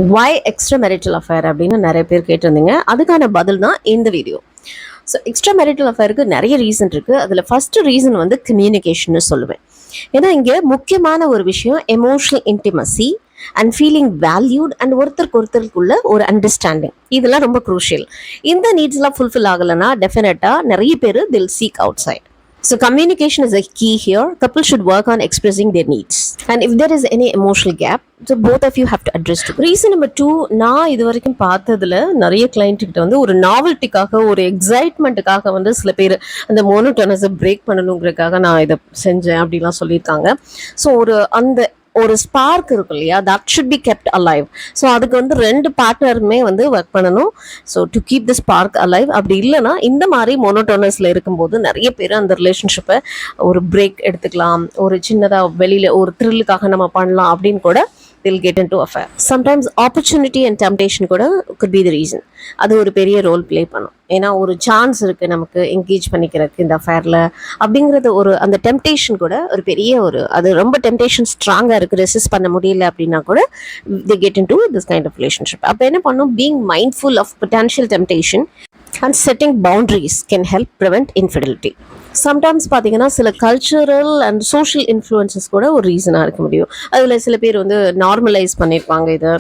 why extramarital affair அப்படின்னு நிறைய பேர் கேட்டிருந்தீங்க. அதுக்கான பதில் தான் இந்த வீடியோ. ஸோ எக்ஸ்ட்ராமேரிட்டல் அஃபேருக்கு நிறைய ரீசன் இருக்குது. அதில் ஃபஸ்ட்டு ரீசன் வந்து கம்யூனிகேஷன்னு சொல்லுவேன். ஏன்னா இங்கே முக்கியமான ஒரு விஷயம் emotional intimacy and feeling valued and ஒருத்தருக்கு ஒருத்தருக்குள்ள ஒரு அண்டர்ஸ்டாண்டிங், இதெல்லாம் ரொம்ப குரூஷியல். இந்த நீட்ஸ்லாம் ஃபுல்ஃபில் ஆகலைன்னா டெஃபினட்டாக நிறைய பேர் தில் seek outside. So communication is a key here. Couples should work on expressing their needs. And if there is any emotional gap, so both of you have to address it. Reason number 2, நான் இது வரைக்கும் பார்த்ததுல நிறைய client கிட்ட வந்து ஒரு நாவல்ட்டிக்காக ஒரு எக்ஸைட்மெண்ட்டுக்காக வந்து சில பேர் அந்த மோனோட்டோனஸை பிரேக் பண்ணணுங்கிறதுக்காக நான் இதை செஞ்சேன் அப்படிலாம் சொல்லியிருக்காங்க. ஸோ ஒரு ஸ்பார்க் இருக்கும் இல்லையா, that should be kept alive. So அதுக்கு வந்து ரெண்டு பார்ட்னருமே வந்து ஒர்க் பண்ணணும். So to keep the spark alive. அப்படி இல்லைன்னா இந்த மாதிரி மோனோட்டோனஸில் இருக்கும்போது நிறைய பேர் அந்த ரிலேஷன்ஷிப்பை ஒரு பிரேக் எடுத்துக்கலாம், ஒரு சின்னதாக வெளியில் ஒரு த்ரில்லுக்காக நம்ம பண்ணலாம் அப்படின்னு கூட they'll get into affair. Sometimes opportunity and temptation கூட could be the reason. அது ஒரு பெரிய ரோல் ப்ளே பண்ணும். ஏன்னா ஒரு சான்ஸ் இருக்குது நமக்கு என்கேஜ் பண்ணிக்கிறதுக்கு இந்த அஃபேரில் அப்படிங்கிறது ஒரு அந்த டெம்டேஷன் கூட ஒரு பெரிய அது ரொம்ப டெம்டேஷன் ஸ்ட்ராங்காக இருக்குது, ரெசிஸ்ட் பண்ண முடியல அப்படின்னா கூட they get into this kind of relationship. அப்போ என்ன பண்ணும், being mindful of potential temptation and setting boundaries can help prevent infidelity. Sometimes பார்த்தீங்கன்னா சில கல்ச்சுரல் அண்ட் சோஷியல் இன்ஃப்ளூயன்சஸ் கூட ஒரு ரீசனாக இருக்க முடியும். அதில் சில பேர் வந்து நார்மலைஸ் பண்ணியிருப்பாங்க இதை.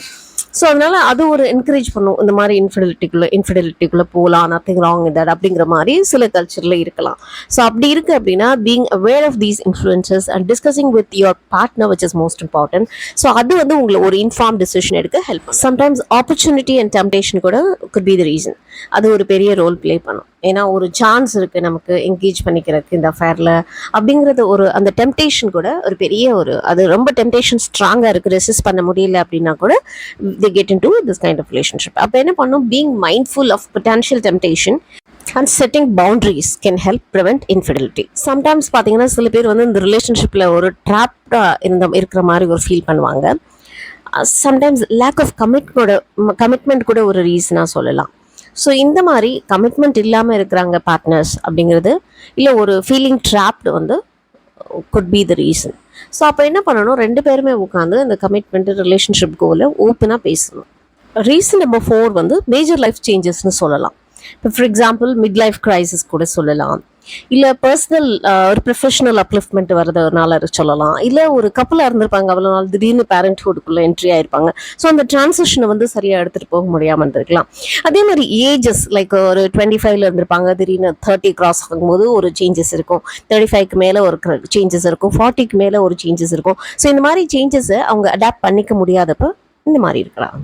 ஸோ அதனால அது ஒரு என்கரேஜ் பண்ணும், இந்த மாதிரி இன்ஃபிடெலிட்டிக்குள்ளே போகலாம், நத்திங் ராங் இன் தட் அப்படிங்கிற மாதிரி சில கல்ச்சரில் இருக்கலாம். ஸோ அப்படி இருக்குது அப்படின்னா being aware of these influences and discussing with your partner which is most important. So அது வந்து உங்களை ஒரு இன்ஃபார்ம் டிசிஷன் எடுக்க help. Sometimes opportunity and temptation கூட could be the reason. அது ஒரு பெரிய ரோல் ப்ளே பண்ணும். ஏன்னா ஒரு சான்ஸ் இருக்குது நமக்கு என்கேஜ் பண்ணிக்கிறதுக்கு இந்த அஃபேரில் அப்படிங்கிறது அந்த டெம்டேஷன் கூட ஒரு பெரிய அது ரொம்ப டெம்டேஷன் ஸ்ட்ராங்காக இருக்குது, ரெசிஸ்ட் பண்ண முடியல அப்படின்னா கூட they get into this kind of relationship. அப்போ என்ன பண்ணும், being mindful of potential temptation and setting boundaries can help prevent infidelity. Sometimes பார்த்தீங்கன்னா சில பேர் வந்து இந்த ரிலேஷன்ஷிப்பில் ஒரு ட்ராப்டாக இருக்கிற மாதிரி ஒரு ஃபீல் பண்ணுவாங்க. சம்டைம்ஸ் லேக் ஆஃப் கமிட்மெண்ட் கூட ஒரு ரீசனாக சொல்லலாம். ஸோ இந்த மாதிரி கமிட்மெண்ட் இல்லாமல் இருக்கிறாங்க பார்ட்னர்ஸ் அப்படிங்கிறது, இல்லை ஒரு ஃபீலிங் ட்ராப்டு வந்து could be the reason. So அப்போ என்ன பண்ணணும், ரெண்டு பேருமே உட்காந்து இந்த கமிட்மெண்ட் ரிலேஷன்ஷிப் கோலை ஓப்பனாக பேசணும். ரீசன் நம்பர் 4 வந்து மேஜர் லைஃப் சேஞ்சஸ்ன்னு சொல்லலாம். இப்போ for example mid life crisis கூட சொல்லலாம், இல்லை பர்சனல் ஒரு ப்ரொஃபஷனல் அப்லிஃப்ட்மெண்ட் வரதுனால சொல்லலாம், இல்லை ஒரு கப்பலாக இருந்திருப்பாங்க அவ்வளோ நாள் திடீர்னு பேரண்ட்ஹுட்குள்ளே என்ட்ரி ஆயிருப்பாங்க. ஸோ அந்த டிரான்சிஷனை வந்து சரியாக எடுத்துகிட்டு போக முடியாமல் இருந்திருக்கலாம். அதே மாதிரி ஏஜஸ் லைக் ஒரு 25 இருந்திருப்பாங்க, திடீர்னு 30 கிராஸ் ஆகும்போது ஒரு சேஞ்சஸ் இருக்கும், 35க்கு மேலே ஒரு சேஞ்சஸ் இருக்கும், 40க்கு மேலே ஒரு சேஞ்சஸ் இருக்கும். ஸோ இந்த மாதிரி சேஞ்சஸை அவங்க அடாப்ட் பண்ணிக்க முடியாதப்ப இந்த மாதிரி இருக்கலாம்.